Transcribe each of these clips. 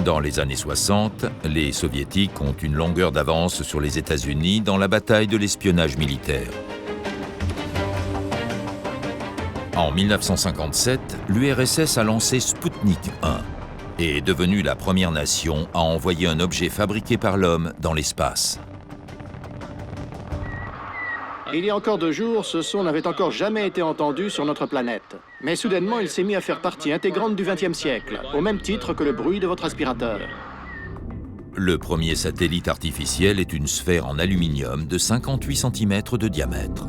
Dans les années 60, les Soviétiques ont une longueur d'avance sur les États-Unis dans la bataille de l'espionnage militaire. En 1957, l'URSS a lancé Sputnik 1 et est devenue la première nation à envoyer un objet fabriqué par l'homme dans l'espace. Il y a encore 2 jours, ce son n'avait encore jamais été entendu sur notre planète. Mais soudainement, il s'est mis à faire partie intégrante du XXe siècle, au même titre que le bruit de votre aspirateur. Le premier satellite artificiel est une sphère en aluminium de 58 cm de diamètre.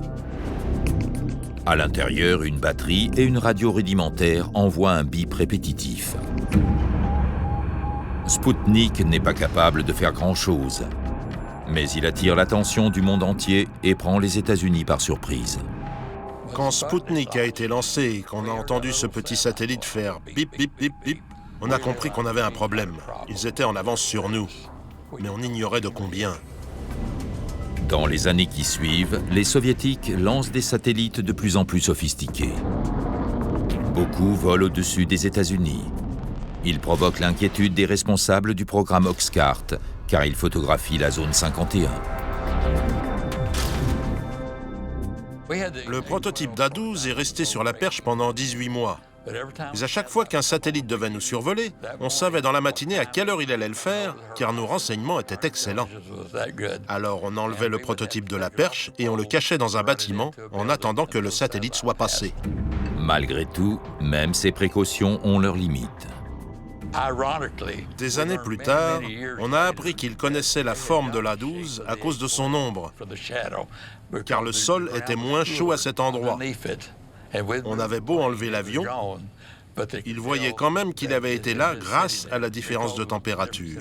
À l'intérieur, une batterie et une radio rudimentaire envoient un bip répétitif. Sputnik n'est pas capable de faire grand-chose, mais il attire l'attention du monde entier et prend les États-Unis par surprise. Quand Sputnik a été lancé et qu'on a entendu ce petit satellite faire bip, bip, bip, bip, on a compris qu'on avait un problème. Ils étaient en avance sur nous, mais on ignorait de combien. Dans les années qui suivent, les Soviétiques lancent des satellites de plus en plus sophistiqués. Beaucoup volent au-dessus des États-Unis. Ils provoquent l'inquiétude des responsables du programme Oxcart, car ils photographient la zone 51. Le prototype d'A12 est resté sur la perche pendant 18 mois. Mais à chaque fois qu'un satellite devait nous survoler, on savait dans la matinée à quelle heure il allait le faire, car nos renseignements étaient excellents. Alors on enlevait le prototype de la perche et on le cachait dans un bâtiment en attendant que le satellite soit passé. Malgré tout, même ces précautions ont leurs limites. Des années plus tard, on a appris qu'il connaissait la forme de l'A12 à cause de son ombre, car le sol était moins chaud à cet endroit. On avait beau enlever l'avion, il voyait quand même qu'il avait été là grâce à la différence de température.